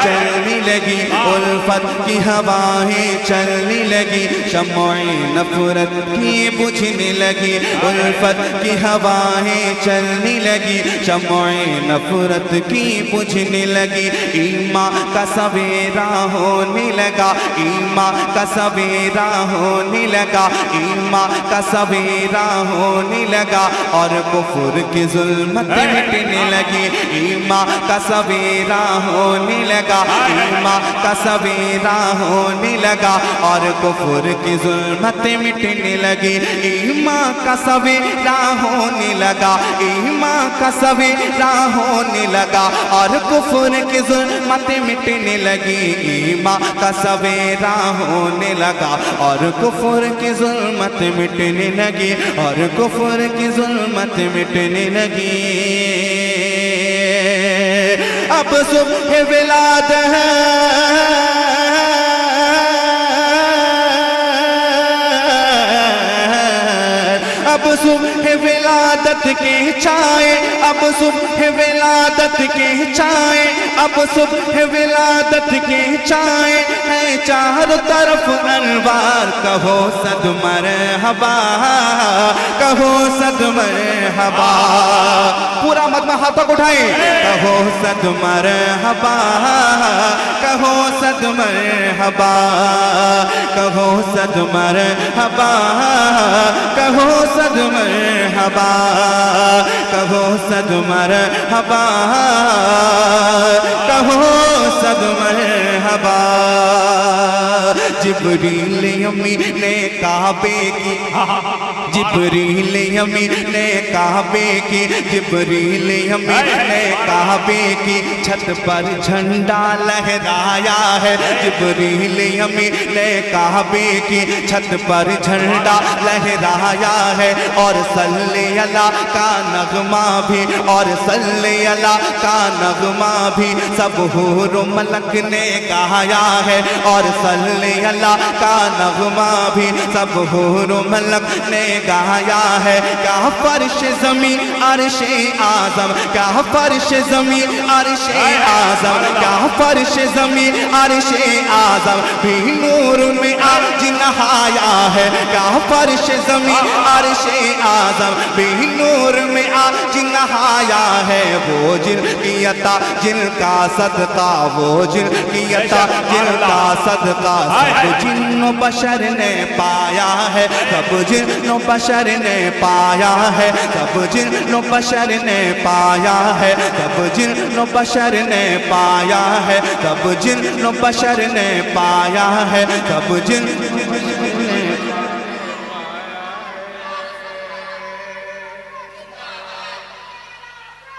چلنے لگی الفت کی ہوائیں چلنے لگی شمع نفرت کی بجھنے لگی الفت کی ہوائیں چلنے لگی شمع نفرت کی بجھنے لگی ایمان کا سویرا ہونے لگا ایمان کا سویرا ہونے لگا ایمان کا سویرا ہونے لگا اور کفر کی ظلمت مٹنے لگی ایمان کا سویرا ہونے لگا ایمان کا سویرا ہونے لگا اور کفر کی ظلمت مٹنے لگی ایمان کا سویرا ہونے لگا ایمان کا سویرا ہونے لگا اور کفر کی ظلمت مٹنے لگی ایمان کا سویرا ہونے لگا اور کفر کی ظلمت مٹنے لگی اور کفر کی ظلمت مٹنے لگی اب صبح ولادت ہے اب صبح ولادت کے چائے اب صبح ولادت کے چائے اب صبح ولادت کے چائے ہے چاروں طرف انوار کہو صد مرحبا کہو صد مرحبا پورا مجمع ہاتھوں کو اٹھائیں کہو صد مرحبا کہو صد مرحبا کہو صد مرحبا کہو صد مرحبا کہو صد مرحبا کہو صد مرحبا جبریل امین نے کعبے کی جبریل امین نے کعبے کی جبریل امین نے کعبے کی چھت پر جھنڈا لہرایا ہے جبریل امین نے کعبے کی چھت پر جھنڈا لہرایا ہے اور صلی اللہ کا نغمہ بھی اور صلی اللہ کا نغمہ بھی سب حور و ملک نے گایا ہے اور صلی اللہ کا نغمہ بھی سب حور و ملک نے گایا ہے کیا فرش زمین عرش اعظم کیا فرش زمین عرش اعظم کیا فرش زمین عرش اعظم بھی نور میں آج نہایا ہے کیا فرش زمین عرش اعظم بھی نور میں آج نہایا ہے وہ جن کی عطا جن کا صدقہ وہ جن کی عطا جن کا صدقہ سب جن و بشر نے پایا ہے سب جن و بشر نے پایا ہے سب جن و بشر نے پایا ہے سب جن و بشر نے پایا ہے سب جن و بشر نے پایا ہے سب جن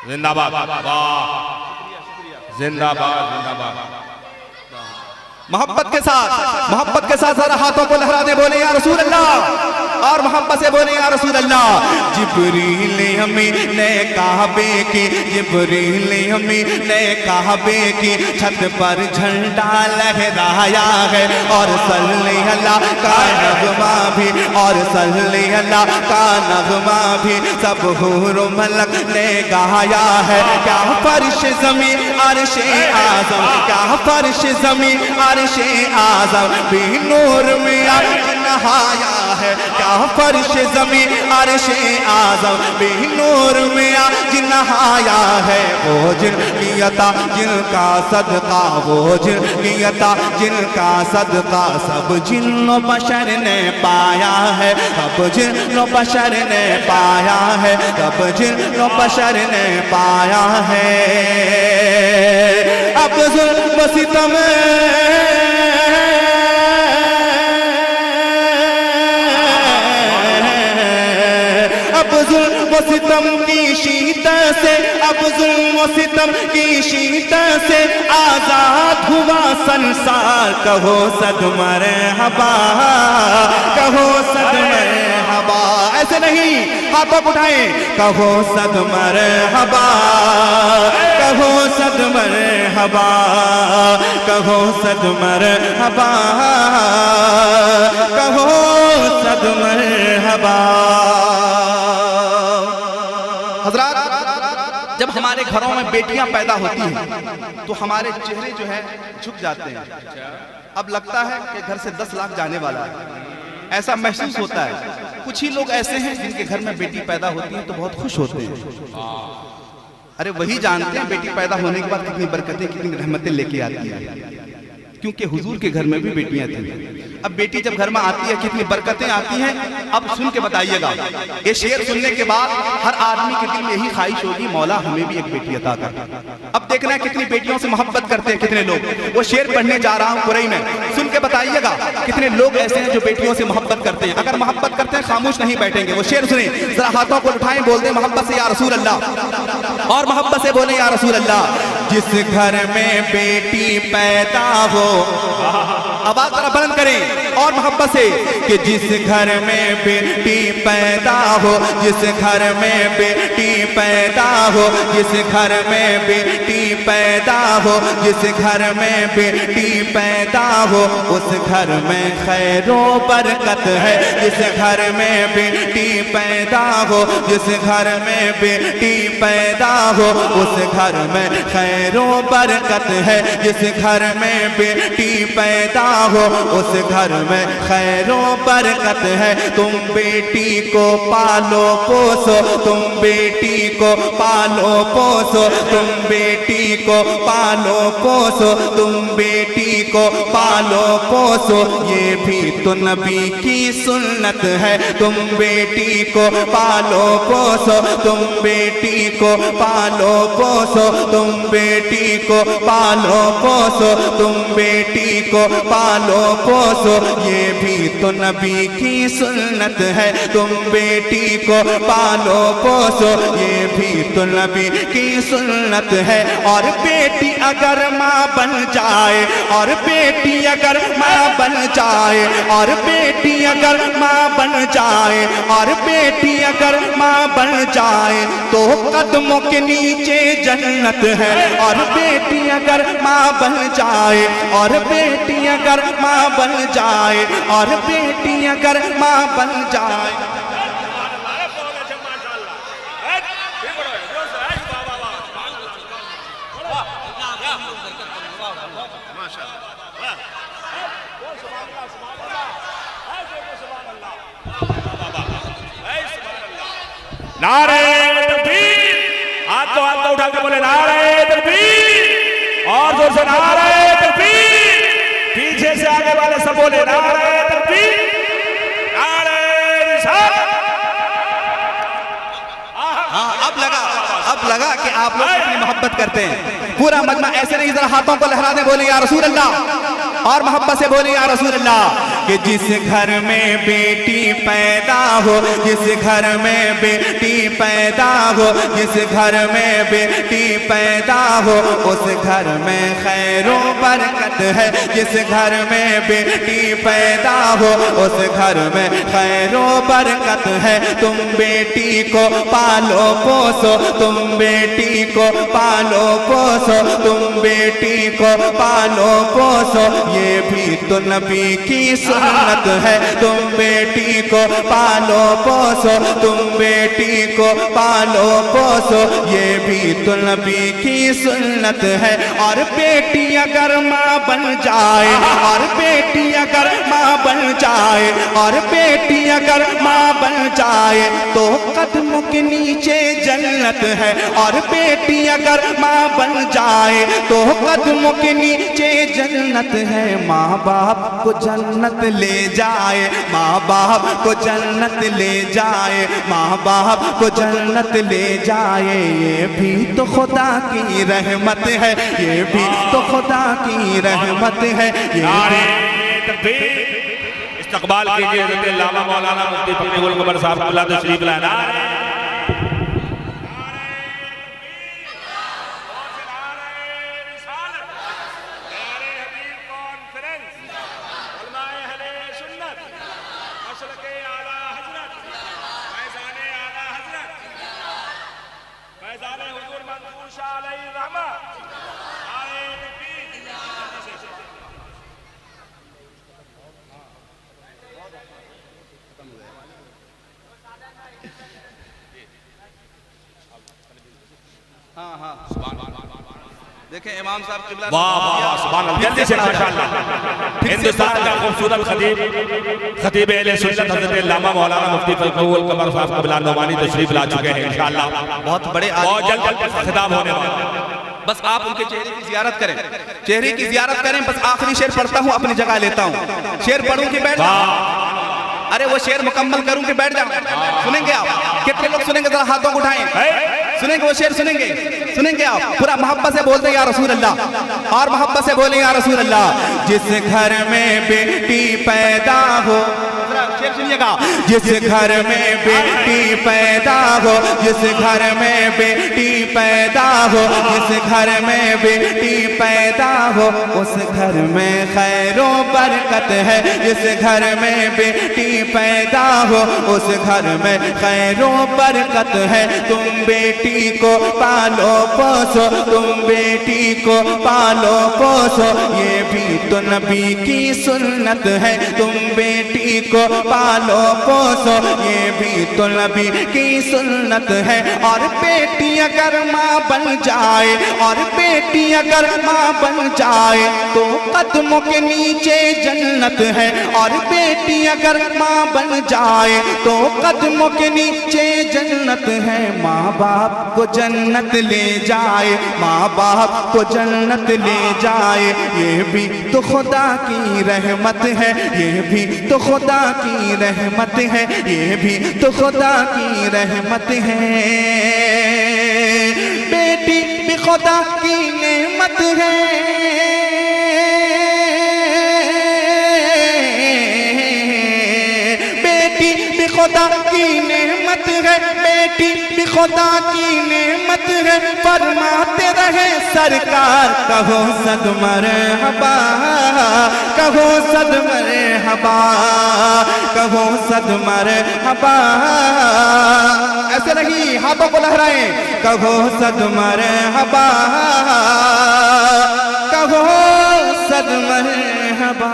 زندہ باد زندہ باد زندہ باد محبت کے ساتھ ذرا ہاتھوں کو لہرا دے بولے یا رسول اللہ اور محبت سے بولے یا رسول اللہ جبریل امین نے کعبے کی جبریل امین نے کعبے کی چھت پر جھنڈا لہرایا ہے اور صلی اللہ کا نغمہ بھی اور صلی اللہ کا نغمہ بھی سب حور و ملک نے گایا ہے کیا فرش زمین عرش اعظم کیا فرش زمین عرش اعظم بھی نور میں آج نہایا ہے کیا فرش زمین عرش اعظم بھی نور میں آج نہایا ہے وہ جن کی عطا جن کا صدقہ وہ جن کی عطا جن کا صدقہ سب جن و بشر نے پایا ہے سب جن و بشر نے پایا ہے سب جن و بشر نے پایا ہے اب ظلم و ستم اب ظلم و ستم کی شدت سے اب ظلم و ستم کی شدت سے آزاد ہوا سنسار کہو صد مرحبا کہو صد مرحبا ایسے نہیں ہاتھوں اٹھائیں کہو صد مرحبا کہو صد مرحبا کہو صد مرحبا کہو صد مرحبا حضرات جب ہمارے گھروں میں بیٹیاں پیدا ہوتی ہیں تو ہمارے چہرے جو ہے جھک جاتے ہیں. اب لگتا ہے کہ گھر سے 10 لاکھ جانے والا ہے, ایسا محسوس ہوتا ہے. کچھ ہی لوگ ایسے ہیں جن کے گھر میں بیٹی پیدا ہوتی ہے تو بہت خوش ہوتے ہیں. ارے وہی جانتے ہیں بیٹی پیدا ہونے کے بعد کتنی برکتیں کتنی رحمتیں لے کے آتی ہیں, کیونکہ حضور کے گھر میں بھی بیٹیاں تھیں. اب بیٹی جب گھر میں آتی ہے کتنی برکتیں آتی ہیں. اب سن کے بتائیے گا, یہ شعر سننے کے بعد ہر آدمی کے دل میں یہی خواہش ہوگی مولا ہمیں بھی ایک بیٹی عطا کر. اب دیکھنا ہے کتنی بیٹیوں سے محبت کرتے ہیں کتنے لوگ. وہ شعر پڑھنے جا رہا ہوں قرئی میں, سن کے بتائیے گا کتنے لوگ ایسے ہیں جو بیٹیوں سے محبت کرتے ہیں. اگر محبت کرتے ہیں خاموش نہیں بیٹھیں گے. وہ شعر سنیں, ذرا ہاتھوں کو اٹھائیں, بول دیں محبت سے یا رسول اللہ, اور محبت سے بولیں یا رسول اللہ. جس گھر میں بیٹی پیدا ہو, آواز ذرا بلند کریں اور محبت سے, کہ جس گھر میں بیٹی پیدا ہو, جس گھر میں بیٹی پیدا ہو, جس گھر میں بیٹی پیدا ہو, جس گھر میں بیٹی پیدا ہو, اس گھر میں خیر و برکت ہے. جس گھر میں بیٹی پیدا ہو, جس گھر میں بیٹی پیدا ہو, اس گھر میں خیر و برکت ہے. جس گھر میں بیٹی پیدا ہو, اس گھر میں خیر و برکت ہے. تم بیٹی کو پالو پوسو, تم بیٹی کو پالو پوسو, تم بیٹی کو پالو پوسو, تم بیٹی کو پالو پوسو, یہ بھی تو نبی کی سنت ہے. تم بیٹی کو پالو پوسو, تم بیٹی کو پالو پوسو, تم بیٹی کو پالو پوسو, تم بیٹی کو پالو پوسو, یہ بھی تو نبی کی سنت ہے. تم بیٹی کو پالو پوسو, یہ بھی تو نبی کی سنت ہے. اور بیٹی اگر ماں بن جائے, اور بیٹی اگر ماں بن جائے, اور بیٹی اگر ماں بن جائے, اور بیٹی اگر ماں بن جائے, تو قدموں کے نیچے جنت ہے. اور بیٹی اگر ماں بن جائے, اور بیٹی اگر ماں بن جائے, اور بیٹی اگر ماں بن جائے. نعرہ تکبیر, ہاتھ تو اٹھا کے بولے نعرہ تکبیر, اور زور سے نعرہ تکبیر. پیچھے سے آگے والے سب بولے نعرہ تکبیر, نعرہ رسالت. اب لگا کہ آپ لوگ اتنی محبت کرتے ہیں. پورا مجمع ایسے نہیں, ذرا ہاتھوں کو لہرا دیں, بولیں یا رسول اللہ, اور محبت سے بولیں یا رسول اللہ. کہ جس گھر میں بیٹی پیدا ہو, جس گھر میں بیٹی پیدا ہو, جس گھر میں بیٹی پیدا ہو, اس گھر میں خیر و برکت ہے. جس گھر میں بیٹی پیدا ہو, اس گھر میں خیر و برکت ہے. تم بیٹی کو پالو پوسو, تم بیٹی کو پالو پوسو, تم بیٹی کو پالو پوسو, یہ بھی تو نبی کی سنت ہے. تم بیٹی کو پالو پوسو, تم بیٹی کو پالو پوسو, یہ بھی تو نبی کی سنت ہے. اور بیٹی اگر ماں بن جائے, اور بیٹی اگر ماں بن جائے, اور بیٹی اگر ماں بن جائے, تو قدموں کے نیچے جنت ہے. اور بیٹی اگر ماں بن جائے, تو قدموں کے نیچے جنت ہے. ماں باپ کو جنت لے جائے, ماں باپ کو جنت لے جائے, ماں باپ کو جنت لے جائے. یہ بھی تو خدا کی رحمت ہے, یہ بھی تو خدا کی رحمت ہے. نعرہ تکبیر. استقبال کیجئے حضرت علامہ مولانا مفتی فقیر گل قمر صاحب کو اللہ تشریف لانا. دیکھیں امام صاحب قبلہ واہ واہ سبحان اللہ، جلدی سے ماشاءاللہ ہندوستان کا خوبصورت خطیب اہل سنت حضرت علامہ مولانا مفتی فضل القمر صاحب قبلہ نعمانی تشریف لا چکے ہیں انشاءاللہ بہت بڑے بہت عالم، جلد خطاب ہونے والا۔ بس آپ ان کے چہرے کی زیارت کریں، چہرے کی زیارت کریں، بس آخری شعر پڑھتا ہوں اپنی جگہ لیتا ہوں، شعر پڑھوں کہ بیٹھ جاؤں؟ ارے وہ شعر مکمل کروں کہ بیٹھ جاؤں؟ سنیں گے آپ؟ کتنے لوگ سنیں گے؟ ذرا ہاتھوں کو اٹھائیں، سنیں گے وہ شعر؟ سنیں گے آپ؟ پورا محبت سے بولتے ہیں یا رسول اللہ، اور محبت سے بولیں یا رسول اللہ۔ جس گھر میں بیٹی پیدا ہو، شعر سنیے گا، جس گھر میں بیٹی پیدا ہو، جس گھر میں بیٹی پیدا ہو، جس گھر میں بیٹی پیدا ہو، اس گھر میں خیر و برکت ہے، جس گھر میں بیٹی پیدا ہو، اس گھر میں خیر و برکت ہے۔ تم بیٹی کو پالو پوسو، تم بیٹی کو پالو پوسو، یہ بھی تو نبی کی سنت ہے۔ تم بیٹی کو پالو پوسو، یہ بھی تو نبی کی سنت ہے۔ اور بیٹی اگر ماں بن جائے، اور بیٹی اگر ماں بن جائے تو قدموں کے نیچے جنت ہے۔ اور بیٹی اگر ماں بن جائے تو قدموں کے نیچے جنت ہے۔ ماں باپ کو جنت لے جائے، ماں باپ کو جنت لے جائے، یہ بھی تو خدا کی رحمت ہے، یہ بھی تو خدا کی رحمت ہے، یہ بھی تو خدا کی رحمت ہے۔ بیٹی بھی خدا کی نعمت ہے، بیٹی بھی خدا کی نعمت ہے، بیٹی بھی خدا کی نعمت ہے۔ فرماتے رہے سرکار کہو صد مرحبا، کہو صد مرحبا، کہو صد مرحبا، ایسے نہیں ہاتھوں کو لہرائیں، کہو صد مرحبا، کہو صد مرحبا۔